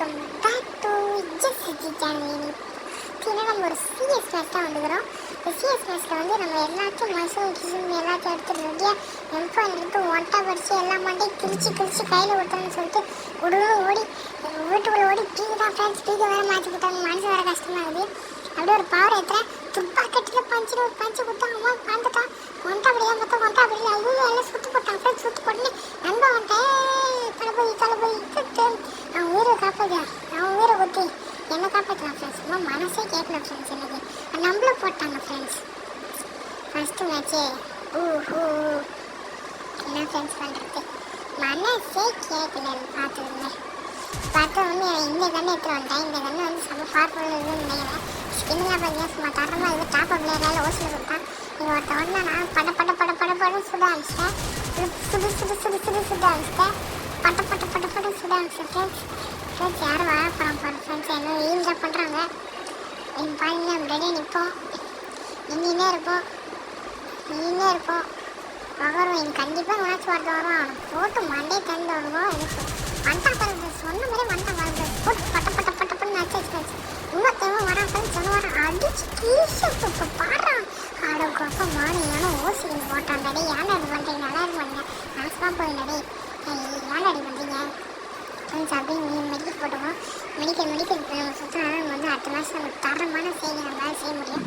Welcome back to Jessie channel. இப்போ நம்ம ஒரு சிஎஸ் மேட்ச் தான் வந்துக்கிறோம். இந்த சிஎஸ் மேட்ச்சில் வந்து நம்ம எல்லாத்தையும் மசூல் கிசும் எல்லாத்தையும் எடுத்துகிட்டு ரெடியாக எம்ஃபான் எடுத்து ஒன்ட்டா படித்து எல்லா மண்டையும் கிழிச்சு கையில் கொடுத்தோன்னு சொல்லிட்டு உடனே ஓடி வீட்டுக்குள்ளே ஓடி பீக்கு தான் ஃப்ரெண்ட்ஸ் பீக்க வேறு மாற்றி கொடுத்தாங்க. மனசு வேறு கஷ்டமாகுது. அப்படியே ஒரு பவர் ஏற்றுறேன். துப்பாக்கட்டில் பஞ்சு கொடுத்தாங்க. அம்மா பார்த்துட்டான் ஒன்ட்டா படியா பார்த்தா ஒன்ட்டா படியில் ஐயோ எல்லாம் சுற்று போட்டான் ஃப்ரெண்ட்ஸ். சுற்று போட்டுன்னு நம்ப வந்துட்டேன். தளபதி அவன் உயிரை காப்பாற்றியா அவன் உயிரை கொத்தி என்ன காப்பாற்றலாம் ஃப்ரெண்ட்ஸ். அம்மா மனசே கேட்கல ஃப்ரெண்ட்ஸ். எனக்கு நம்மள போட்டாங்க ஃப்ரெண்ட்ஸ் ஃபஸ்ட்டு மேட்ச்சே. என்ன ஃப்ரெண்ட்ஸ் பண்ணுறது மனசே கேட்கல. பார்த்து வந்து இந்த கண்ணு எடுத்துகிட்டு வந்துட்டேன். இந்த கண்ணு வந்து செம்ம ஃபார்ஃபுல் இதுன்னு நினைக்கிறேன். ஸ்கின்லாம் பார்த்தீங்கன்னா சும்மா தரமாக இது டாப் பிளேயரால் ஓசில் கொடுத்தான். நீங்கள் ஒருத்தன் வந்தால் நான் பட சுட ஆரம்பிச்சிட்டேன். சுட ஆரம்பிச்சிட்டேன். பட்ட சுட ஆரம்பிச்சேன் ஃப்ரெண்ட்ஸ். யாரும் வாழ போகிறோம் ஃப்ரெண்ட்ஸ். என்ன ஈல் தான் பண்ணுறாங்க. எங்கள் பாருங்க அப்படியே நிற்போம். நின்றுனே இருப்போம் வரும். எனக்கு கண்டிப்பாக உணர்ச்சி வரது வரும். அவனுக்கு போட்டு மண்டே தந்து வருவோம். எனக்கு மண்டா பறந்து சொன்ன மாதிரி மண்டா பறந்து போட்டு பட்டப்பட்டு நச்சு ஃப்ரெண்ட்ஸ். இன்னொருத்தவங்க வரான் ஃப்ரெண்ட்ஸ். சொன்ன அடிச்சு கிழிச்சு இப்போ பாடுறான். ஆட கோப்ப மானியான ஓசிக்கு போட்டான்டே. ஏன்னா இது பண்ணுறீங்க நல்லா இருப்பாங்க நாசமாக போயிருந்தாடே. ஏன்னா அடி பண்ணுறீங்க ஃப்ரெண்ட்ஸ் அப்படின்னு மெடிக்கல் போட்டுவோம். மெடிக்கல் நம்ம சுற்றினாலும் நம்ம வந்து அடுத்த மாதம் நம்ம தரமான செய்தி நம்மளால் செய்ய முடியும்.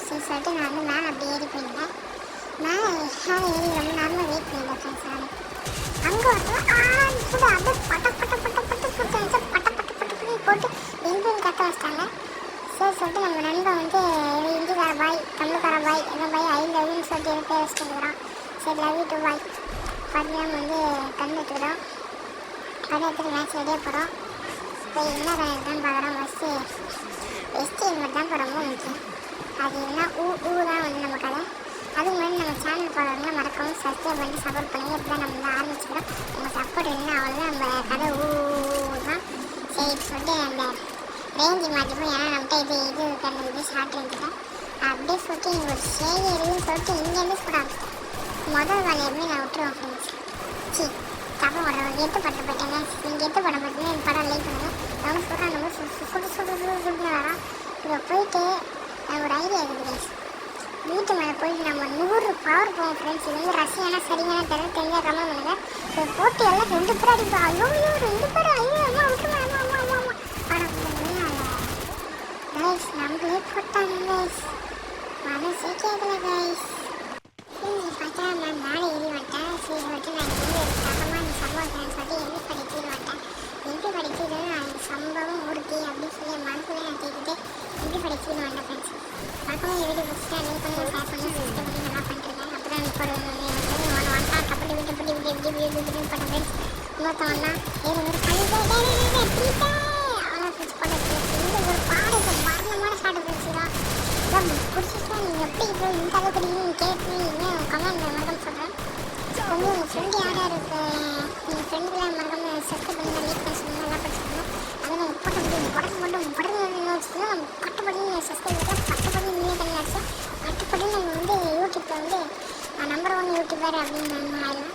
சொல்லிட்டு நான் வந்து மேலே அப்படி ஏறி போயிருந்தேன். மேலே ஏறி ரொம்ப நேரமாக வெயிட் பண்ணியிருந்தேன் ஃப்ரெண்ட்ஸ். நான் அங்கே ஒருத்தவங்க சுட அப்படியே பட்ட சுட்டு போட்டு எங்கேயும் கட்ட வச்சிட்டாங்க. சரி சொல்லிட்டு நம்ம நண்பன் வந்து இந்திக்கார பாய் தமிழ்கார பாய் என்ன பாய் ஐ லவ்னு சொல்லிட்டு எனக்கு பேர் வச்சுட்டுருக்குறோம். சரி லவ் யூ டு பாய் பார்த்து நம்ம வந்து கண் எடுத்துக்கிறோம். கண் எடுத்துட்டு மேட்ச் ரெடியாக போகிறோம். இப்போ என்ன கண் எடுத்தான்னு பார்க்குறோம். ஃபஸ்ட்டு ஹெல்மெட் தான் இப்போ ரொம்ப முக்கியம். அது என்ன தான் வந்து நம்ம கதை. அதுக்கு முன்னாடி நம்ம சேனல் போகிறவங்க மறக்கவும் சப்ஸ்கிரைப் பண்ணி சப்போர்ட் பண்ணி இப்போ தான் நம்ம வந்து ஆரம்பிச்சுக்கிறோம். உங்கள் சப்போர்ட் இல்லைன்னா அவ்வளோதான் நம்ம கதை தான். சரி சொல்லிட்டு அந்த ரேஞ்சு மாற்றிப்போம். ஏன்னா நம்மகிட்ட இது இது ஷார்ட் ரேஞ்சில் அப்படியே சொல்லிட்டு இங்கே ஒரு சேரின்னு சொல்லிட்டு இங்கேருந்து சுடாது. முதல் வேலை எப்படி நான் விட்டுருவேன் ஃப்ரெண்ட்ஸ். தப்பு படம் எட்டு படம் போயிட்டேங்க. நீங்கள் எட்டு படம் பார்த்தீங்கன்னா இந்த படம் லைக் பண்ணுங்கள். ரொம்ப சொல்கிறேன் நம்ம சுடுன்னு வரோம். இப்போ போயிட்டு ஒரு ஐடியா இருக்குது கைஸ். வீட்டு மேலே போயிட்டு நம்ம 100 பவர் போவோம் ஃப்ரெண்ட்ஸ். இது வந்து ரஷ்யானா சரியான தெரிஞ்சால் கமெண்ட் பண்ணுங்கள். இப்போ போட்டு எல்லாம் 2 பேர் அடிப்போம். ஐயோ 2 பேர் ஐயோ அம்மா விட்டுருமா அம்மா படம் கைஸ். நம்மளே போட்டாங்க கைஸ். மனசே கேட்கல கைஸ். பார்த்தா நான் மேலே ஏறி வந்துட்டேன். சரி சொல்லிட்டு நான் இங்கே தரமாக இந்த சம்பவம் சொல்லிட்டு எப்படி படிச்சு வந்துட்டேன். எப்படி படிச்சது அந்த சம்பவம் ஊருக்கு அப்படின்னு சொல்லி மனசுல நான் கேட்டுட்டு எப்படி படிச்சுன்னு வந்தேன் ஃப்ரெண்ட்ஸ். பக்கமாக வீடியோ பிடிச்சிட்டு லைக் பண்ணி ஷேர் பண்ணி சப்ஸ்கிரைப் பண்ணி நல்லா பண்ணிருக்கேன். அப்புறம் இப்போ ஒன்றா கப்படி விட்டு பண்ண ஃப்ரெண்ட்ஸ். இன்னொருத்தவன்னா ஒரு அவ்வளோ ஃப்ரெண்ட்ஸ் போட்டு இந்த ஒரு பாடு மரணமான ஷார்ட் ஃப்ரெண்ட்ஸ்லாம் இதான் பிடிச்சிச்சுன்னா நீங்கள் எப்படி இப்போ இந்த அளவுக்கு நீங்கள் கேட்டு இன்னும் கமெண்ட் மறக்காம சொல்கிறேன். கொஞ்சம் உங்கள் ஃப்ரெண்டு யார் இருக்கு நீங்கள் ஃப்ரெண்டுக்கெல்லாம் மறக்காம சப்ஸ்கிரைப் பண்ணி லைக் பண்ணி சொன்னால் நல்லா படிச்சுக்கணும். அதை நம்ம போட்ட முடியும் படகு வச்சுன்னா நம்ம பட்டுப்படி சப்ஸ்கிரைப் பண்ணி பட்டுப்படி நீயே தண்ணி அடிச்சு பட்டுப்படி நம்ம வந்து யூடியூப்பில் வந்து நம்பர் 1 யூடியூபர் அப்படின்னு நம்ம ஆயிடுவேன்.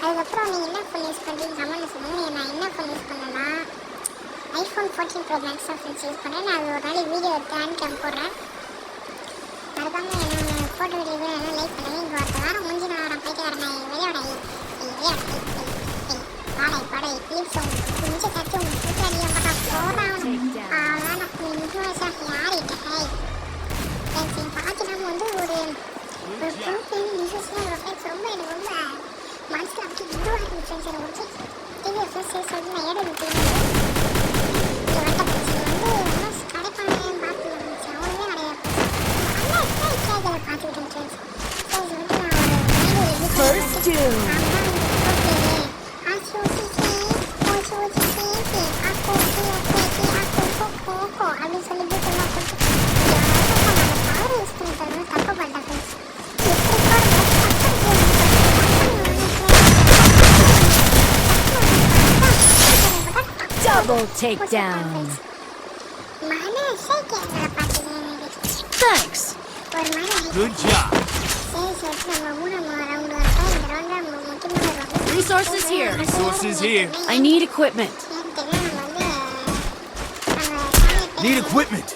அதுக்கப்புறம் நீங்கள் என்ன ஃபோன் யூஸ் பண்ணுறீங்க கமெண்ட் சொல்லுங்கள். நான் என்ன ஃபோன் யூஸ் பண்ணேன்னா iPhone 14 Pro Max தான் ஃப்ரெண்ட்ஸ் யூஸ் பண்ணுறேன். நான் அது ஒரு நாளைக்கு வீடியோ எடுத்து ஹேண்ட் கேம் போடுறேன். மறக்காமல் என்னோட ஃபோட்டோ வீடியோ எல்லாம் லைக் பண்ணுங்கள். இங்கே ஒருத்த வாரம் முடிஞ்சு நான் வரேன் போயிட்டு வரேன். விளையாட படை ப்ளீஸ் கொஞ்சம் கற்று உங்களுக்கு சூப்பர் அடிக்க மாட்டான் போடுறான். அவ்வளோதான் நீ முக்கியமாக யார்கிட்ட ஃப்ரெண்ட்ஸ் நீங்கள் பார்த்துட்டாம வந்து ஒரு ப்ரூஃப் டிசஸ்லாம் ஃப்ரெண்ட்ஸ் ரொம்ப எனக்கு ரொம்ப மனசில் அப்படி இதுவாக இருக்குது ஃப்ரெண்ட்ஸ். எனக்கு ஒரு டிவி ஃப்ரெண்ட்ஸ் சொல்லிட்டு நான் ஏட வந்து கடைப்பாளையம் பார்த்து இருந்துச்சு. அவனுமே நிறைய பார்த்துக்கிட்டேன் ஃப்ரெண்ட்ஸ். சொல்லிட்டு நான் அப்படின்னு சொல்லிட்டு பவர் யூஸ் பண்ணி தரணும் தப்பு பண்ணேன் friends. Double takedown. Thanks. Good job. Resources here. Resources here. I need equipment. Need equipment.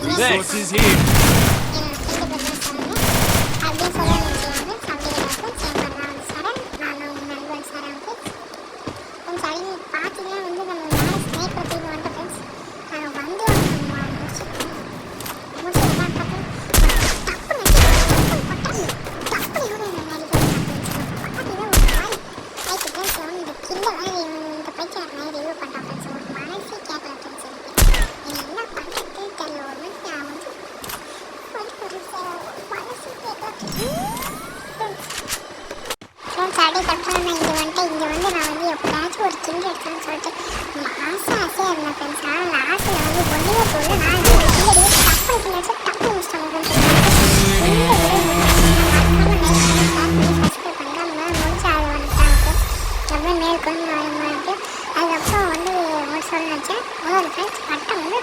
Resources here. இங்க வந்து நான் வந்து எப்படியாச்சும் ஒரு கிண்டு எடுக்கணும்னு சொல்லிட்டு ஆசையா இருந்தேன் ஃப்ரெண்ட்ஸ். ஆனால் லாஸ்ட்ல வந்து ஒன்றுமே போடல. நான் இந்த டப்பு கிண்டாச்சு டப்பு முடிச்சிட்டேன் சப்ஸ்கிரைப் பண்ணுறேன் முடிச்சு அது வந்துட்டாங்க ரொம்ப மேல் கொண்டு வரும்போது அதுக்கப்புறம் வந்து ஒரு சொல்ல நினச்சேன். ஒரு ஃப்ரெண்ட்ஸ் பட்டம் வந்து